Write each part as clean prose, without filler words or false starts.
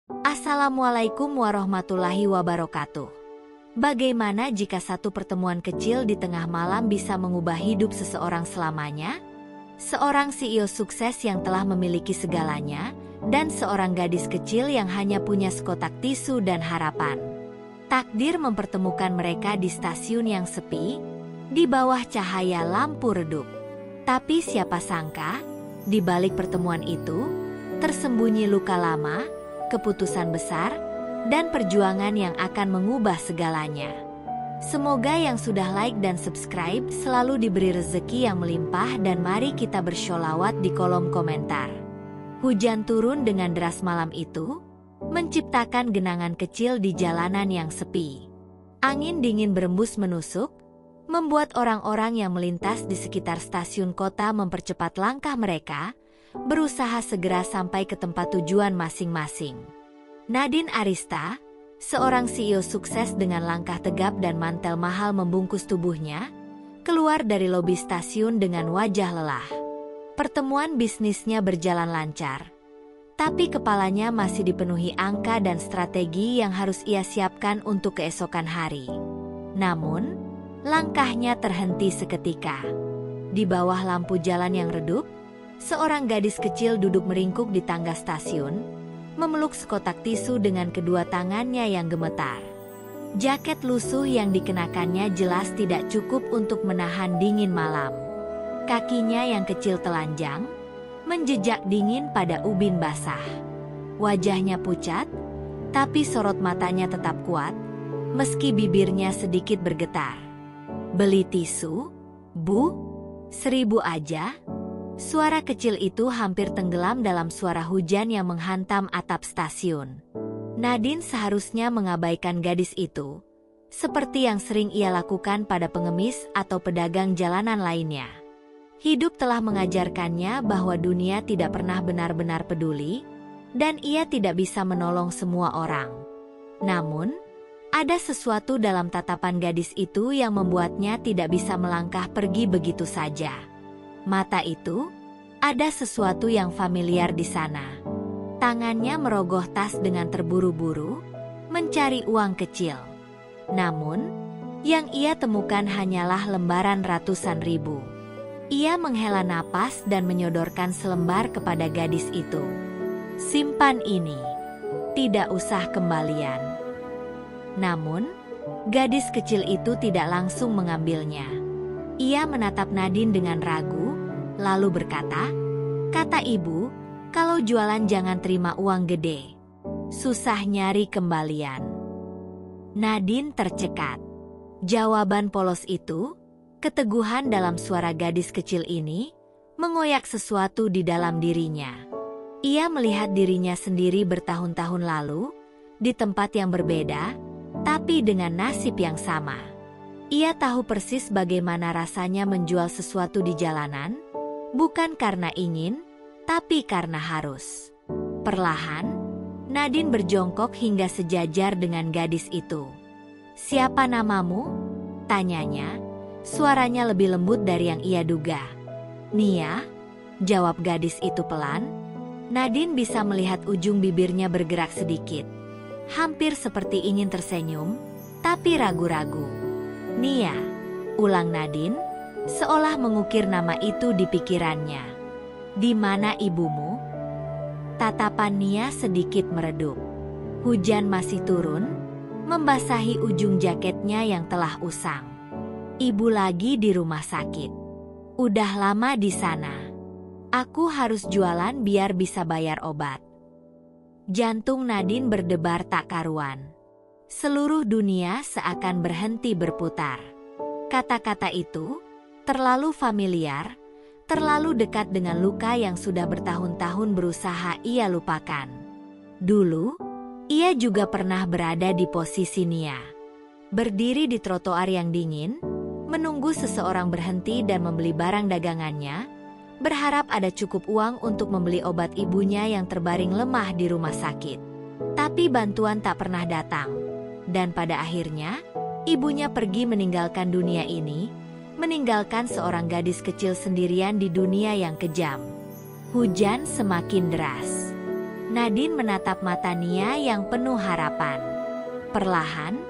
Assalamualaikum warahmatullahi wabarakatuh. Bagaimana jika satu pertemuan kecil di tengah malam bisa mengubah hidup seseorang selamanya? Seorang CEO sukses yang telah memiliki segalanya, dan seorang gadis kecil yang hanya punya sekotak tisu dan harapan. Takdir mempertemukan mereka di stasiun yang sepi, di bawah cahaya lampu redup. Tapi siapa sangka, di balik pertemuan itu, tersembunyi luka lama, keputusan besar, dan perjuangan yang akan mengubah segalanya. Semoga yang sudah like dan subscribe selalu diberi rezeki yang melimpah, dan mari kita bersholawat di kolom komentar. Hujan turun dengan deras malam itu, menciptakan genangan kecil di jalanan yang sepi. Angin dingin berembus menusuk, membuat orang-orang yang melintas di sekitar stasiun kota mempercepat langkah mereka, berusaha segera sampai ke tempat tujuan masing-masing. Nadine Arista, seorang CEO sukses dengan langkah tegap dan mantel mahal membungkus tubuhnya, keluar dari lobi stasiun dengan wajah lelah. Pertemuan bisnisnya berjalan lancar, tapi kepalanya masih dipenuhi angka dan strategi yang harus ia siapkan untuk keesokan hari. Namun, langkahnya terhenti seketika. Di bawah lampu jalan yang redup, seorang gadis kecil duduk meringkuk di tangga stasiun, memeluk sekotak tisu dengan kedua tangannya yang gemetar. Jaket lusuh yang dikenakannya jelas tidak cukup untuk menahan dingin malam. Kakinya yang kecil telanjang, menjejak dingin pada ubin basah. Wajahnya pucat, tapi sorot matanya tetap kuat, meski bibirnya sedikit bergetar. "Beli tisu, Bu? 1000 aja?" Suara kecil itu hampir tenggelam dalam suara hujan yang menghantam atap stasiun. Nadine seharusnya mengabaikan gadis itu, seperti yang sering ia lakukan pada pengemis atau pedagang jalanan lainnya. Hidup telah mengajarkannya bahwa dunia tidak pernah benar-benar peduli, dan ia tidak bisa menolong semua orang. Namun, ada sesuatu dalam tatapan gadis itu yang membuatnya tidak bisa melangkah pergi begitu saja. Mata itu, ada sesuatu yang familiar di sana. Tangannya merogoh tas dengan terburu-buru, mencari uang kecil. Namun, yang ia temukan hanyalah lembaran ratusan ribu. Ia menghela napas dan menyodorkan selembar kepada gadis itu. "Simpan ini, tidak usah kembalian." Namun, gadis kecil itu tidak langsung mengambilnya. Ia menatap Nadine dengan ragu, lalu berkata, "Kata ibu, kalau jualan jangan terima uang gede. Susah nyari kembalian." Nadine tercekat. Jawaban polos itu, keteguhan dalam suara gadis kecil ini, mengoyak sesuatu di dalam dirinya. Ia melihat dirinya sendiri bertahun-tahun lalu, di tempat yang berbeda, tapi dengan nasib yang sama. Ia tahu persis bagaimana rasanya menjual sesuatu di jalanan, bukan karena ingin, tapi karena harus. Perlahan, Nadine berjongkok hingga sejajar dengan gadis itu. "Siapa namamu?" tanyanya, suaranya lebih lembut dari yang ia duga. "Nia," jawab gadis itu pelan. Nadine bisa melihat ujung bibirnya bergerak sedikit, hampir seperti ingin tersenyum, tapi ragu-ragu. "Nia," ulang Nadine, seolah mengukir nama itu di pikirannya. "Di mana ibumu?" Tatapan Nia sedikit meredup. Hujan masih turun, membasahi ujung jaketnya yang telah usang. "Ibu lagi di rumah sakit. Udah lama di sana. Aku harus jualan biar bisa bayar obat." Jantung Nadine berdebar tak karuan. Seluruh dunia seakan berhenti berputar. Kata-kata itu terlalu familiar, terlalu dekat dengan luka yang sudah bertahun-tahun berusaha ia lupakan. Dulu, ia juga pernah berada di posisi Nia. Berdiri di trotoar yang dingin, menunggu seseorang berhenti dan membeli barang dagangannya, berharap ada cukup uang untuk membeli obat ibunya yang terbaring lemah di rumah sakit. Tapi bantuan tak pernah datang, dan pada akhirnya, ibunya pergi meninggalkan dunia ini, meninggalkan seorang gadis kecil sendirian di dunia yang kejam. Hujan semakin deras. Nadine menatap mata Nia yang penuh harapan. Perlahan,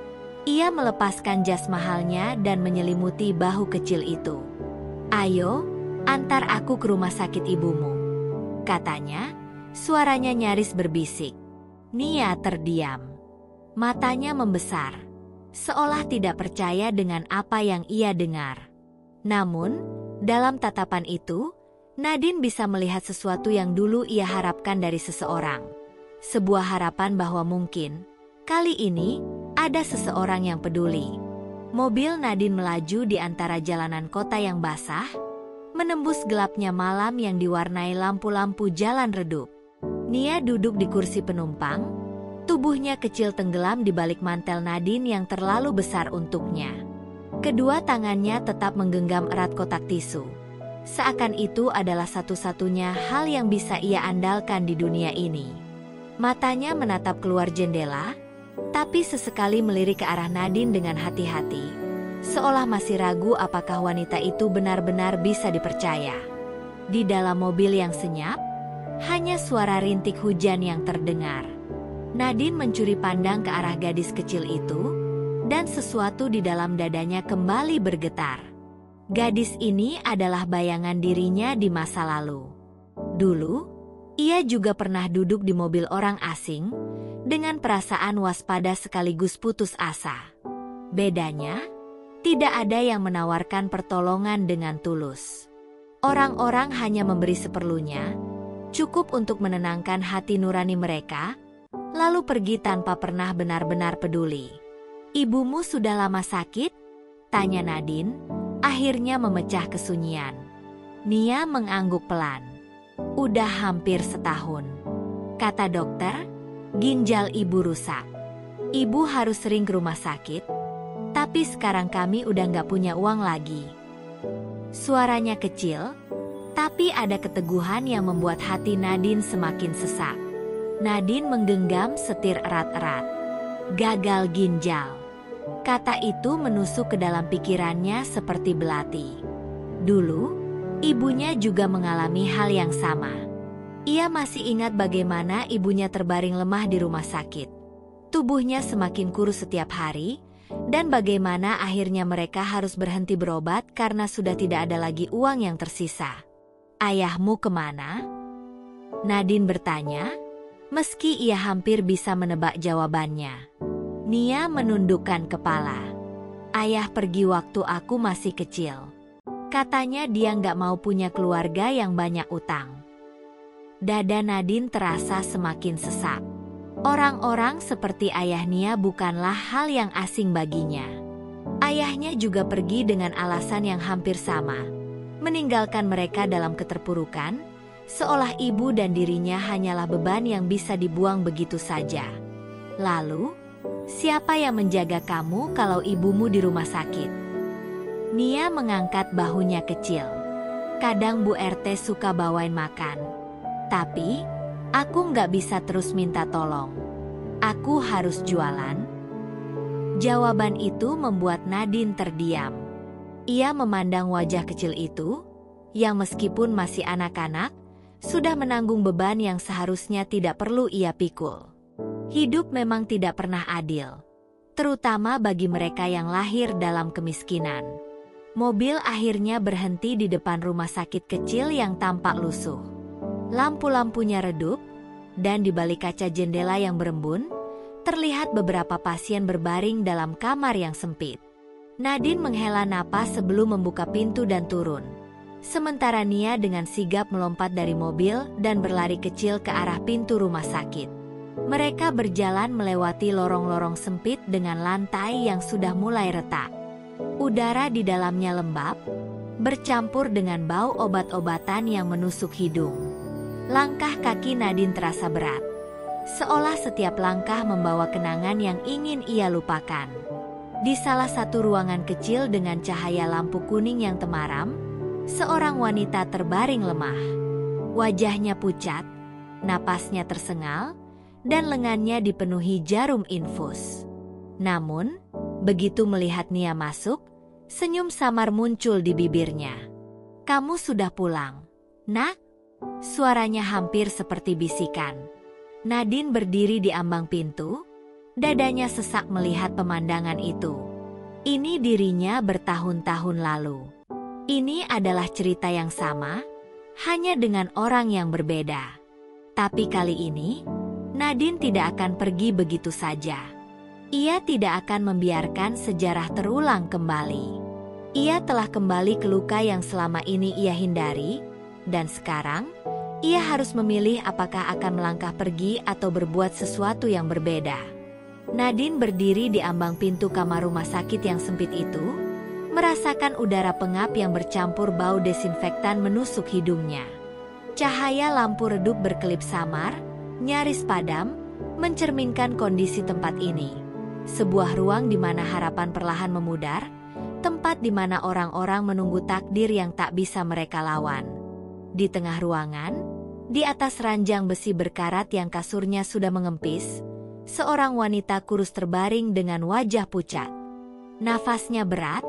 ia melepaskan jas mahalnya dan menyelimuti bahu kecil itu. "Ayo, antar aku ke rumah sakit ibumu," katanya, suaranya nyaris berbisik. Nia terdiam. Matanya membesar, seolah tidak percaya dengan apa yang ia dengar. Namun, dalam tatapan itu, Nadine bisa melihat sesuatu yang dulu ia harapkan dari seseorang. Sebuah harapan bahwa mungkin, kali ini, ada seseorang yang peduli. Mobil Nadine melaju di antara jalanan kota yang basah, menembus gelapnya malam yang diwarnai lampu-lampu jalan redup. Nia duduk di kursi penumpang, tubuhnya kecil tenggelam di balik mantel Nadine yang terlalu besar untuknya. Kedua tangannya tetap menggenggam erat kotak tisu. Seakan itu adalah satu-satunya hal yang bisa ia andalkan di dunia ini. Matanya menatap keluar jendela, tapi sesekali melirik ke arah Nadine dengan hati-hati, seolah masih ragu apakah wanita itu benar-benar bisa dipercaya. Di dalam mobil yang senyap, hanya suara rintik hujan yang terdengar. Nadine mencuri pandang ke arah gadis kecil itu, dan sesuatu di dalam dadanya kembali bergetar. Gadis ini adalah bayangan dirinya di masa lalu. Dulu, ia juga pernah duduk di mobil orang asing, dengan perasaan waspada sekaligus putus asa. Bedanya, tidak ada yang menawarkan pertolongan dengan tulus. Orang-orang hanya memberi seperlunya, cukup untuk menenangkan hati nurani mereka, lalu pergi tanpa pernah benar-benar peduli. "Ibumu sudah lama sakit?" tanya Nadine, akhirnya memecah kesunyian. Nia mengangguk pelan. "Udah hampir setahun. Kata dokter, ginjal ibu rusak. Ibu harus sering ke rumah sakit, tapi sekarang kami udah nggak punya uang lagi." Suaranya kecil, tapi ada keteguhan yang membuat hati Nadine semakin sesak. Nadine menggenggam setir erat-erat. "Gagal ginjal." Kata itu menusuk ke dalam pikirannya seperti belati. Dulu, ibunya juga mengalami hal yang sama. Ia masih ingat bagaimana ibunya terbaring lemah di rumah sakit. Tubuhnya semakin kurus setiap hari, dan bagaimana akhirnya mereka harus berhenti berobat karena sudah tidak ada lagi uang yang tersisa. "Ayahmu kemana?" Nadine bertanya, meski ia hampir bisa menebak jawabannya. Nia menundukkan kepala. "Ayah pergi waktu aku masih kecil. Katanya dia nggak mau punya keluarga yang banyak utang." Dada Nadine terasa semakin sesak. Orang-orang seperti ayah Nia bukanlah hal yang asing baginya. Ayahnya juga pergi dengan alasan yang hampir sama, meninggalkan mereka dalam keterpurukan, seolah ibu dan dirinya hanyalah beban yang bisa dibuang begitu saja. Lalu, siapa yang menjaga kamu kalau ibumu di rumah sakit? Nia mengangkat bahunya kecil. "Kadang Bu RT suka bawain makan. Tapi, aku nggak bisa terus minta tolong. Aku harus jualan." Jawaban itu membuat Nadine terdiam. Ia memandang wajah kecil itu, yang meskipun masih anak-anak, sudah menanggung beban yang seharusnya tidak perlu ia pikul. Hidup memang tidak pernah adil, terutama bagi mereka yang lahir dalam kemiskinan. Mobil akhirnya berhenti di depan rumah sakit kecil yang tampak lusuh. Lampu-lampunya redup, dan di balik kaca jendela yang berembun, terlihat beberapa pasien berbaring dalam kamar yang sempit. Nadine menghela napas sebelum membuka pintu dan turun. Sementara Nia dengan sigap melompat dari mobil dan berlari kecil ke arah pintu rumah sakit. Mereka berjalan melewati lorong-lorong sempit dengan lantai yang sudah mulai retak. Udara di dalamnya lembab, bercampur dengan bau obat-obatan yang menusuk hidung. Langkah kaki Nadine terasa berat, seolah setiap langkah membawa kenangan yang ingin ia lupakan. Di salah satu ruangan kecil dengan cahaya lampu kuning yang temaram, seorang wanita terbaring lemah. Wajahnya pucat, napasnya tersengal, dan lengannya dipenuhi jarum infus. Namun, begitu melihat Nia masuk, senyum samar muncul di bibirnya. "Kamu sudah pulang, Nak?" Suaranya hampir seperti bisikan. Nadine berdiri di ambang pintu, dadanya sesak melihat pemandangan itu. Ini dirinya bertahun-tahun lalu. Ini adalah cerita yang sama, hanya dengan orang yang berbeda. Tapi kali ini, Nadine tidak akan pergi begitu saja. Ia tidak akan membiarkan sejarah terulang kembali. Ia telah kembali ke luka yang selama ini ia hindari, dan sekarang, ia harus memilih apakah akan melangkah pergi atau berbuat sesuatu yang berbeda. Nadine berdiri di ambang pintu kamar rumah sakit yang sempit itu, merasakan udara pengap yang bercampur bau desinfektan menusuk hidungnya. Cahaya lampu redup berkelip samar, nyaris padam, mencerminkan kondisi tempat ini. Sebuah ruang di mana harapan perlahan memudar, tempat di mana orang-orang menunggu takdir yang tak bisa mereka lawan. Di tengah ruangan, di atas ranjang besi berkarat yang kasurnya sudah mengempis, seorang wanita kurus terbaring dengan wajah pucat. Nafasnya berat,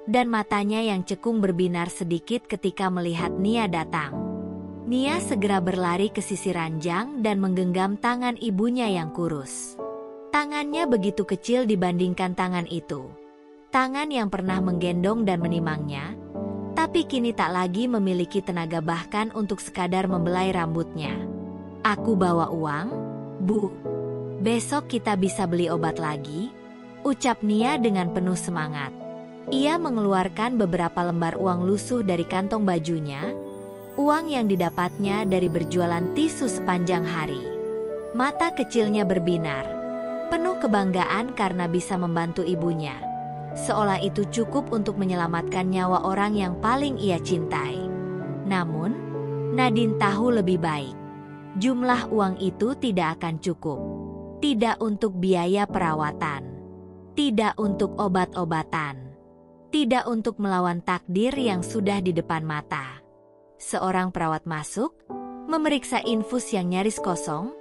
dan matanya yang cekung berbinar sedikit ketika melihat Nia datang. Nia segera berlari ke sisi ranjang dan menggenggam tangan ibunya yang kurus. Tangannya begitu kecil dibandingkan tangan itu. Tangan yang pernah menggendong dan menimangnya, tapi kini tak lagi memiliki tenaga bahkan untuk sekadar membelai rambutnya. "Aku bawa uang, Bu. Besok kita bisa beli obat lagi," ucap Nia dengan penuh semangat. Ia mengeluarkan beberapa lembar uang lusuh dari kantong bajunya, uang yang didapatnya dari berjualan tisu sepanjang hari. Mata kecilnya berbinar, penuh kebanggaan karena bisa membantu ibunya. Seolah itu cukup untuk menyelamatkan nyawa orang yang paling ia cintai. Namun, Nadine tahu lebih baik. Jumlah uang itu tidak akan cukup. Tidak untuk biaya perawatan. Tidak untuk obat-obatan. Tidak untuk melawan takdir yang sudah di depan mata. Seorang perawat masuk, memeriksa infus yang nyaris kosong,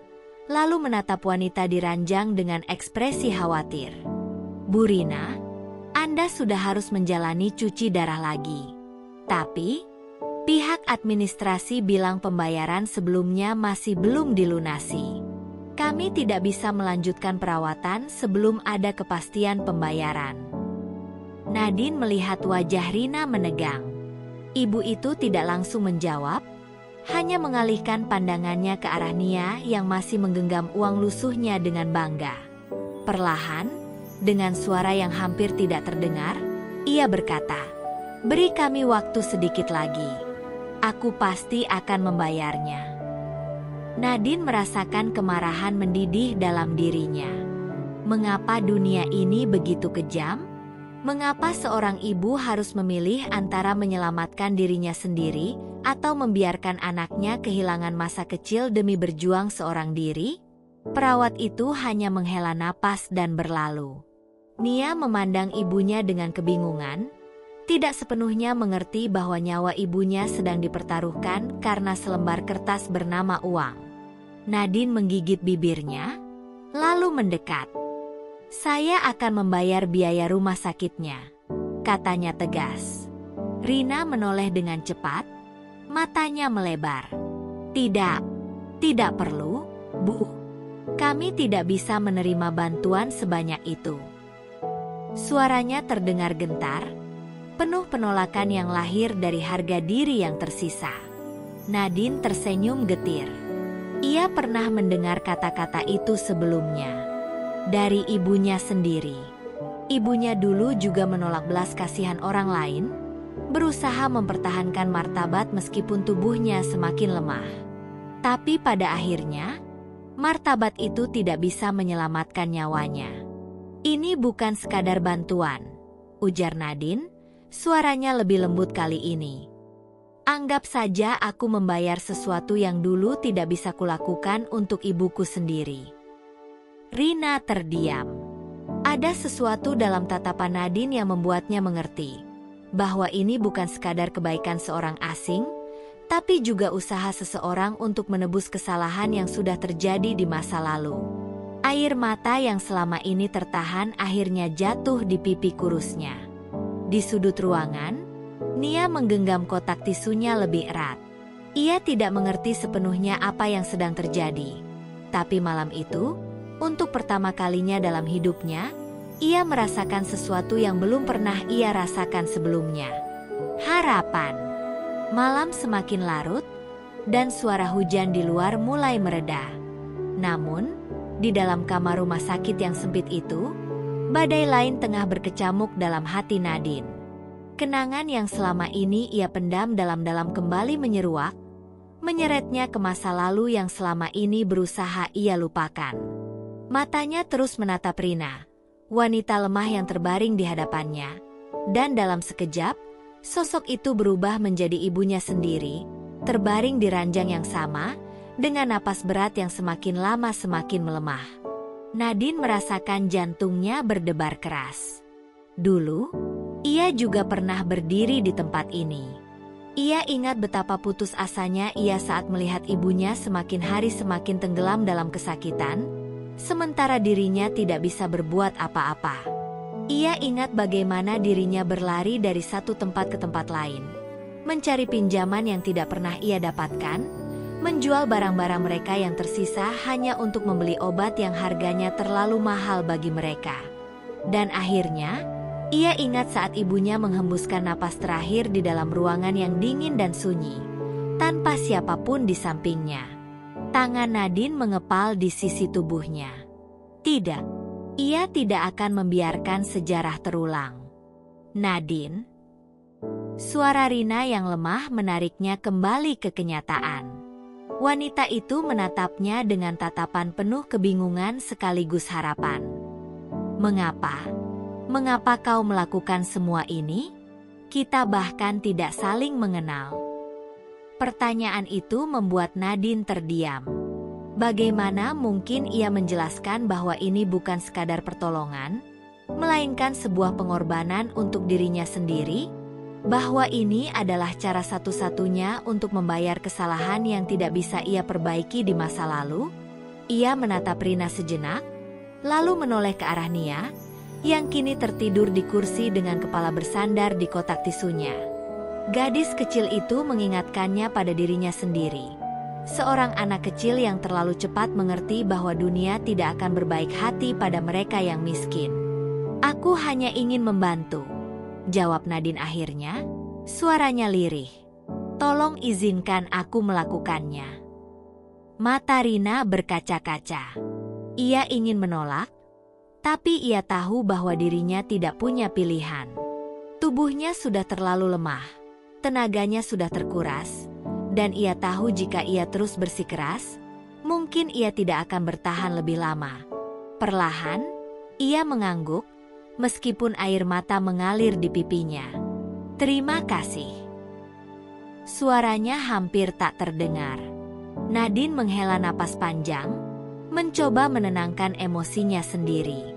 lalu menatap wanita di ranjang dengan ekspresi khawatir. "Bu Rina, Anda sudah harus menjalani cuci darah lagi. Tapi, pihak administrasi bilang pembayaran sebelumnya masih belum dilunasi. Kami tidak bisa melanjutkan perawatan sebelum ada kepastian pembayaran." Nadine melihat wajah Rina menegang. Ibu itu tidak langsung menjawab, hanya mengalihkan pandangannya ke arah Nia yang masih menggenggam uang lusuhnya dengan bangga. Perlahan, dengan suara yang hampir tidak terdengar, ia berkata, "Beri kami waktu sedikit lagi. Aku pasti akan membayarnya." Nadine merasakan kemarahan mendidih dalam dirinya. Mengapa dunia ini begitu kejam? Mengapa seorang ibu harus memilih antara menyelamatkan dirinya sendiri atau membiarkan anaknya kehilangan masa kecil demi berjuang seorang diri? Perawat itu hanya menghela napas dan berlalu. Nia memandang ibunya dengan kebingungan, tidak sepenuhnya mengerti bahwa nyawa ibunya sedang dipertaruhkan karena selembar kertas bernama uang. Nadine menggigit bibirnya, lalu mendekat. "Saya akan membayar biaya rumah sakitnya," katanya tegas. Rina menoleh dengan cepat, matanya melebar. "Tidak, tidak perlu, Bu. Kami tidak bisa menerima bantuan sebanyak itu." Suaranya terdengar gentar, penuh penolakan yang lahir dari harga diri yang tersisa. Nadine tersenyum getir. Ia pernah mendengar kata-kata itu sebelumnya. Dari ibunya sendiri. Ibunya dulu juga menolak belas kasihan orang lain, berusaha mempertahankan martabat meskipun tubuhnya semakin lemah. Tapi pada akhirnya, martabat itu tidak bisa menyelamatkan nyawanya. "Ini bukan sekadar bantuan," ujar Nadine, suaranya lebih lembut kali ini. "Anggap saja aku membayar sesuatu yang dulu tidak bisa kulakukan untuk ibuku sendiri." Rina terdiam. Ada sesuatu dalam tatapan Nadine yang membuatnya mengerti bahwa ini bukan sekadar kebaikan seorang asing, tapi juga usaha seseorang untuk menebus kesalahan yang sudah terjadi di masa lalu. Air mata yang selama ini tertahan akhirnya jatuh di pipi kurusnya. Di sudut ruangan, Nia menggenggam kotak tisunya lebih erat. Ia tidak mengerti sepenuhnya apa yang sedang terjadi. Tapi malam itu, untuk pertama kalinya dalam hidupnya, ia merasakan sesuatu yang belum pernah ia rasakan sebelumnya. Harapan. Malam semakin larut, dan suara hujan di luar mulai mereda. Namun, di dalam kamar rumah sakit yang sempit itu, badai lain tengah berkecamuk dalam hati Nadine. Kenangan yang selama ini ia pendam dalam-dalam kembali menyeruak, menyeretnya ke masa lalu yang selama ini berusaha ia lupakan. Matanya terus menatap Rina, wanita lemah yang terbaring di hadapannya. Dan dalam sekejap, sosok itu berubah menjadi ibunya sendiri, terbaring di ranjang yang sama, dengan napas berat yang semakin lama semakin melemah. Nadine merasakan jantungnya berdebar keras. Dulu, ia juga pernah berdiri di tempat ini. Ia ingat betapa putus asanya ia saat melihat ibunya semakin hari semakin tenggelam dalam kesakitan, sementara dirinya tidak bisa berbuat apa-apa. Ia ingat bagaimana dirinya berlari dari satu tempat ke tempat lain, mencari pinjaman yang tidak pernah ia dapatkan, menjual barang-barang mereka yang tersisa hanya untuk membeli obat yang harganya terlalu mahal bagi mereka. Dan akhirnya, ia ingat saat ibunya menghembuskan napas terakhir di dalam ruangan yang dingin dan sunyi, tanpa siapapun di sampingnya. Tangan Nadine mengepal di sisi tubuhnya. Tidak, ia tidak akan membiarkan sejarah terulang. Nadine. Suara Rina yang lemah menariknya kembali ke kenyataan. Wanita itu menatapnya dengan tatapan penuh kebingungan sekaligus harapan. Mengapa? Mengapa kau melakukan semua ini? Kita bahkan tidak saling mengenal. Pertanyaan itu membuat Nadine terdiam. Bagaimana mungkin ia menjelaskan bahwa ini bukan sekadar pertolongan, melainkan sebuah pengorbanan untuk dirinya sendiri? Bahwa ini adalah cara satu-satunya untuk membayar kesalahan yang tidak bisa ia perbaiki di masa lalu? Ia menatap Rina sejenak, lalu menoleh ke arah Nia, yang kini tertidur di kursi dengan kepala bersandar di kotak tisunya. Gadis kecil itu mengingatkannya pada dirinya sendiri. Seorang anak kecil yang terlalu cepat mengerti bahwa dunia tidak akan berbaik hati pada mereka yang miskin. Aku hanya ingin membantu, jawab Nadine akhirnya, suaranya lirih. Tolong izinkan aku melakukannya. Mata Rina berkaca-kaca. Ia ingin menolak, tapi ia tahu bahwa dirinya tidak punya pilihan. Tubuhnya sudah terlalu lemah, tenaganya sudah terkuras, dan ia tahu jika ia terus bersikeras, mungkin ia tidak akan bertahan lebih lama. Perlahan, ia mengangguk, meskipun air mata mengalir di pipinya. Terima kasih. Suaranya hampir tak terdengar. Nadine menghela napas panjang, mencoba menenangkan emosinya sendiri.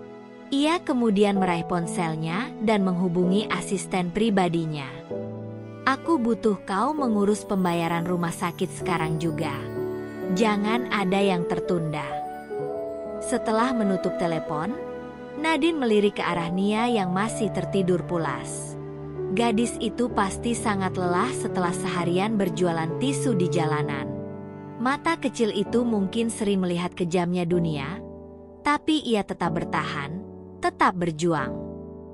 Ia kemudian meraih ponselnya dan menghubungi asisten pribadinya. Aku butuh kau mengurus pembayaran rumah sakit sekarang juga. Jangan ada yang tertunda. Setelah menutup telepon, Nadine melirik ke arah Nia yang masih tertidur pulas. Gadis itu pasti sangat lelah setelah seharian berjualan tisu di jalanan. Mata kecil itu mungkin sering melihat kejamnya dunia, tapi ia tetap bertahan, tetap berjuang.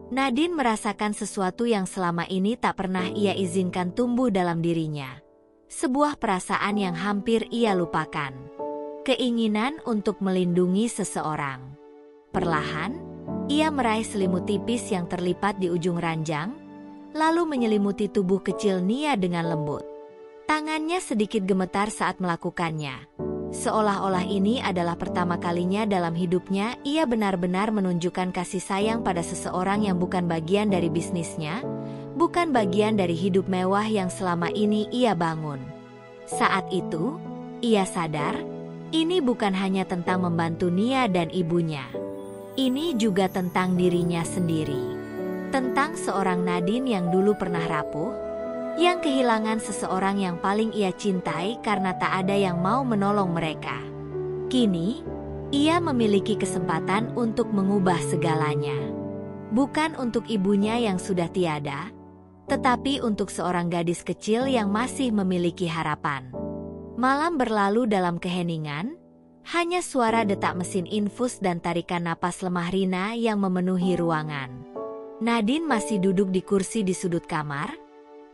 Nadine merasakan sesuatu yang selama ini tak pernah ia izinkan tumbuh dalam dirinya. Sebuah perasaan yang hampir ia lupakan. Keinginan untuk melindungi seseorang. Perlahan, ia meraih selimut tipis yang terlipat di ujung ranjang, lalu menyelimuti tubuh kecil Nia dengan lembut. Tangannya sedikit gemetar saat melakukannya. Seolah-olah ini adalah pertama kalinya dalam hidupnya ia benar-benar menunjukkan kasih sayang pada seseorang yang bukan bagian dari bisnisnya, bukan bagian dari hidup mewah yang selama ini ia bangun. Saat itu, ia sadar, ini bukan hanya tentang membantu Nia dan ibunya. Ini juga tentang dirinya sendiri. Tentang seorang Nadine yang dulu pernah rapuh, yang kehilangan seseorang yang paling ia cintai karena tak ada yang mau menolong mereka. Kini, ia memiliki kesempatan untuk mengubah segalanya. Bukan untuk ibunya yang sudah tiada, tetapi untuk seorang gadis kecil yang masih memiliki harapan. Malam berlalu dalam keheningan, Hanya suara detak mesin infus dan tarikan napas lemah Rina yang memenuhi ruangan. Nadine masih duduk di kursi di sudut kamar,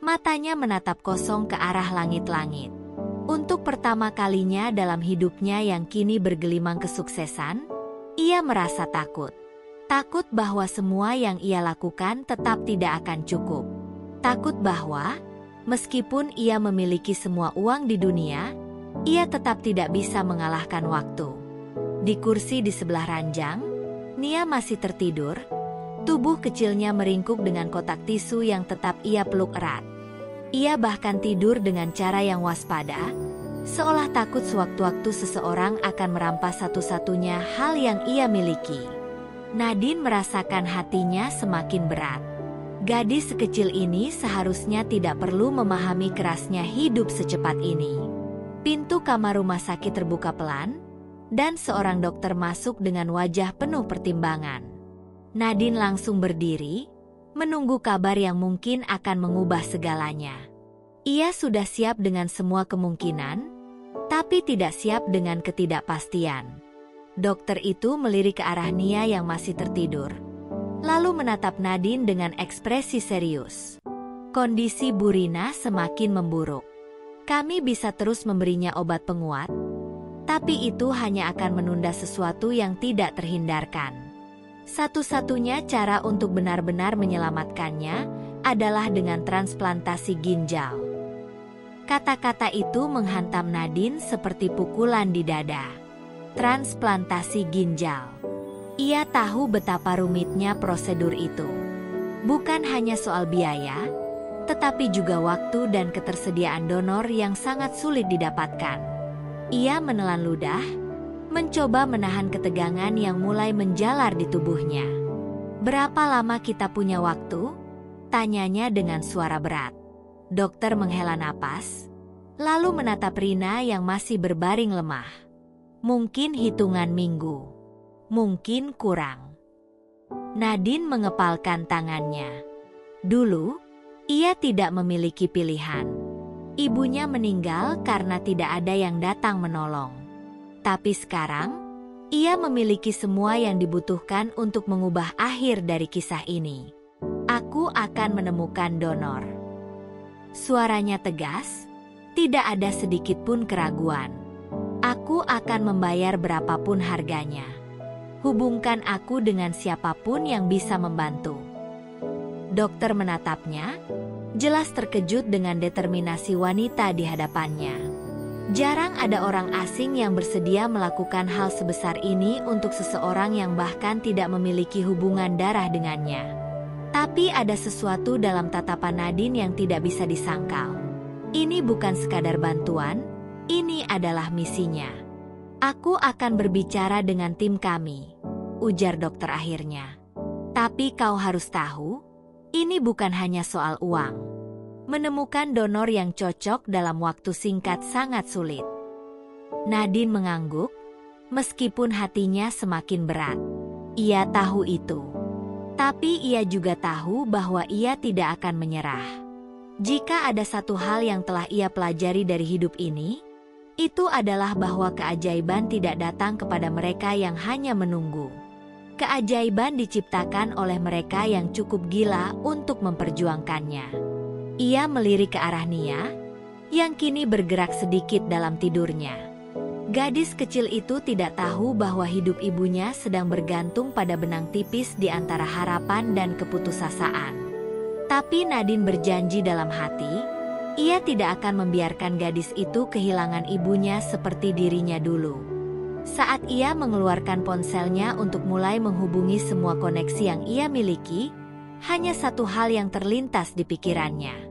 matanya menatap kosong ke arah langit-langit. Untuk pertama kalinya dalam hidupnya yang kini bergelimang kesuksesan, ia merasa takut. Takut bahwa semua yang ia lakukan tetap tidak akan cukup. Takut bahwa, meskipun ia memiliki semua uang di dunia, ia tetap tidak bisa mengalahkan waktu. Di kursi di sebelah ranjang, Nia masih tertidur. Tubuh kecilnya meringkuk dengan kotak tisu yang tetap ia peluk erat. Ia bahkan tidur dengan cara yang waspada, seolah takut sewaktu-waktu seseorang akan merampas satu-satunya hal yang ia miliki. Nadine merasakan hatinya semakin berat. Gadis sekecil ini seharusnya tidak perlu memahami kerasnya hidup secepat ini. Pintu kamar rumah sakit terbuka pelan, dan seorang dokter masuk dengan wajah penuh pertimbangan. Nadine langsung berdiri, menunggu kabar yang mungkin akan mengubah segalanya. Ia sudah siap dengan semua kemungkinan, tapi tidak siap dengan ketidakpastian. Dokter itu melirik ke arah Nia yang masih tertidur, lalu menatap Nadine dengan ekspresi serius. Kondisi Bu Rina semakin memburuk. Kami bisa terus memberinya obat penguat, tapi itu hanya akan menunda sesuatu yang tidak terhindarkan. Satu-satunya cara untuk benar-benar menyelamatkannya adalah dengan transplantasi ginjal. Kata-kata itu menghantam Nadine seperti pukulan di dada. Transplantasi ginjal. Ia tahu betapa rumitnya prosedur itu. Bukan hanya soal biaya, tetapi juga waktu dan ketersediaan donor yang sangat sulit didapatkan. Ia menelan ludah, mencoba menahan ketegangan yang mulai menjalar di tubuhnya. "Berapa lama kita punya waktu?" tanyanya dengan suara berat. Dokter menghela napas, lalu menatap Rina yang masih berbaring lemah. "Mungkin hitungan minggu. Mungkin kurang." Nadine mengepalkan tangannya. Dulu, ia tidak memiliki pilihan. Ibunya meninggal karena tidak ada yang datang menolong. Tapi sekarang, ia memiliki semua yang dibutuhkan untuk mengubah akhir dari kisah ini. "Aku akan menemukan donor." Suaranya tegas, tidak ada sedikit pun keraguan. "Aku akan membayar berapapun harganya. Hubungkan aku dengan siapapun yang bisa membantu." Dokter menatapnya, jelas terkejut dengan determinasi wanita di hadapannya. Jarang ada orang asing yang bersedia melakukan hal sebesar ini untuk seseorang yang bahkan tidak memiliki hubungan darah dengannya. Tapi ada sesuatu dalam tatapan Nadine yang tidak bisa disangkal. Ini bukan sekadar bantuan, ini adalah misinya. "Aku akan berbicara dengan tim kami," ujar dokter akhirnya. "Tapi kau harus tahu, ini bukan hanya soal uang. Menemukan donor yang cocok dalam waktu singkat sangat sulit." Nadine mengangguk, meskipun hatinya semakin berat. Ia tahu itu. Tapi ia juga tahu bahwa ia tidak akan menyerah. Jika ada satu hal yang telah ia pelajari dari hidup ini, itu adalah bahwa keajaiban tidak datang kepada mereka yang hanya menunggu. Keajaiban diciptakan oleh mereka yang cukup gila untuk memperjuangkannya. Ia melirik ke arah Nia, yang kini bergerak sedikit dalam tidurnya. Gadis kecil itu tidak tahu bahwa hidup ibunya sedang bergantung pada benang tipis di antara harapan dan keputusasaan. Tapi Nadine berjanji dalam hati, ia tidak akan membiarkan gadis itu kehilangan ibunya seperti dirinya dulu. Saat ia mengeluarkan ponselnya untuk mulai menghubungi semua koneksi yang ia miliki, hanya satu hal yang terlintas di pikirannya.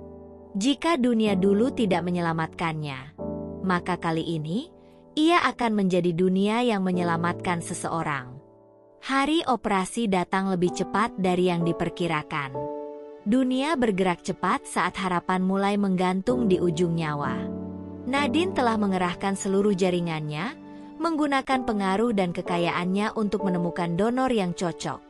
Jika dunia dulu tidak menyelamatkannya, maka kali ini, ia akan menjadi dunia yang menyelamatkan seseorang. Hari operasi datang lebih cepat dari yang diperkirakan. Dunia bergerak cepat saat harapan mulai menggantung di ujung nyawa. Nadine telah mengerahkan seluruh jaringannya, menggunakan pengaruh dan kekayaannya untuk menemukan donor yang cocok.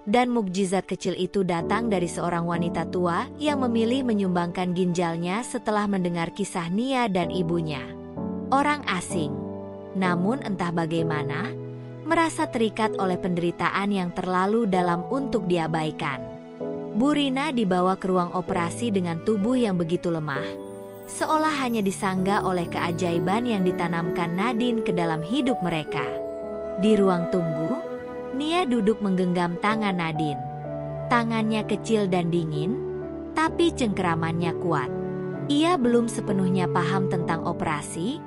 Dan mukjizat kecil itu datang dari seorang wanita tua yang memilih menyumbangkan ginjalnya setelah mendengar kisah Nia dan ibunya. Orang asing. Namun entah bagaimana, merasa terikat oleh penderitaan yang terlalu dalam untuk diabaikan. Bu Rina dibawa ke ruang operasi dengan tubuh yang begitu lemah, seolah hanya disangga oleh keajaiban yang ditanamkan Nadine ke dalam hidup mereka. Di ruang tunggu, Nia duduk menggenggam tangan Nadine. Tangannya kecil dan dingin, tapi cengkeramannya kuat. Ia belum sepenuhnya paham tentang operasi,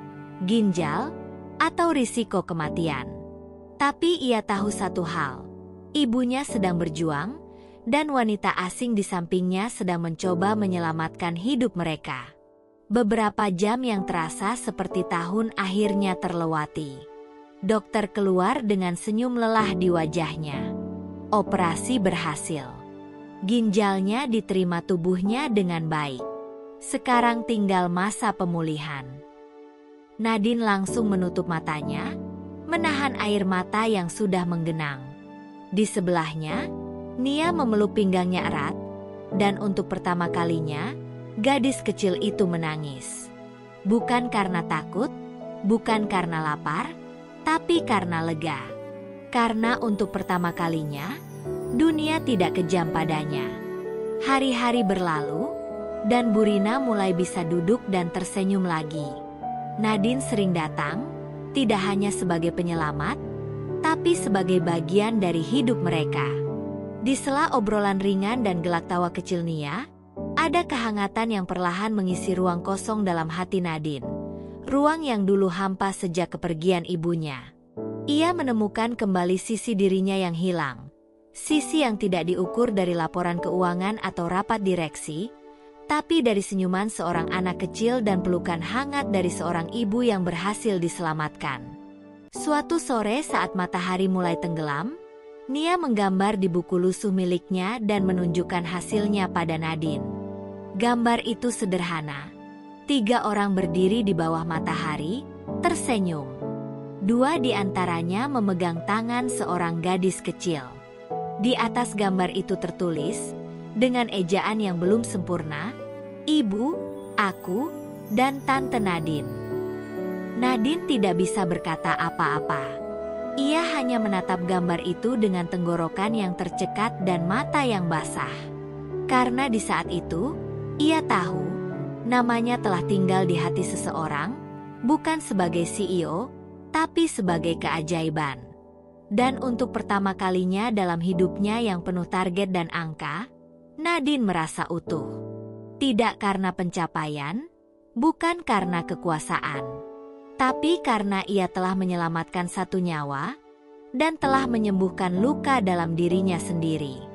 ginjal, atau risiko kematian. Tapi ia tahu satu hal, ibunya sedang berjuang, dan wanita asing di sampingnya sedang mencoba menyelamatkan hidup mereka. Beberapa jam yang terasa seperti tahun akhirnya terlewati. Dokter keluar dengan senyum lelah di wajahnya. Operasi berhasil. Ginjalnya diterima tubuhnya dengan baik. Sekarang tinggal masa pemulihan. Nadine langsung menutup matanya, menahan air mata yang sudah menggenang. Di sebelahnya, Nia memeluk pinggangnya erat, dan untuk pertama kalinya, gadis kecil itu menangis. Bukan karena takut, bukan karena lapar, tapi karena lega. Karena untuk pertama kalinya, dunia tidak kejam padanya. Hari-hari berlalu, dan Bu Rina mulai bisa duduk dan tersenyum lagi. Nadine sering datang, tidak hanya sebagai penyelamat, tapi sebagai bagian dari hidup mereka. Di sela obrolan ringan dan gelak tawa kecil Nia, ada kehangatan yang perlahan mengisi ruang kosong dalam hati Nadine. Ruang yang dulu hampa sejak kepergian ibunya. Ia menemukan kembali sisi dirinya yang hilang. Sisi yang tidak diukur dari laporan keuangan atau rapat direksi, tapi dari senyuman seorang anak kecil dan pelukan hangat dari seorang ibu yang berhasil diselamatkan. Suatu sore saat matahari mulai tenggelam, Nia menggambar di buku lusuh miliknya dan menunjukkan hasilnya pada Nadine. Gambar itu sederhana. 3 orang berdiri di bawah matahari, tersenyum. 2 di antaranya memegang tangan seorang gadis kecil. Di atas gambar itu tertulis, dengan ejaan yang belum sempurna, Ibu, aku, dan Tante Nadine. Nadine tidak bisa berkata apa-apa. Ia hanya menatap gambar itu dengan tenggorokan yang tercekat dan mata yang basah. Karena di saat itu, ia tahu namanya telah tinggal di hati seseorang, bukan sebagai CEO, tapi sebagai keajaiban. Dan untuk pertama kalinya dalam hidupnya yang penuh target dan angka, Nadine merasa utuh. Tidak karena pencapaian, bukan karena kekuasaan, tapi karena ia telah menyelamatkan satu nyawa, dan telah menyembuhkan luka dalam dirinya sendiri.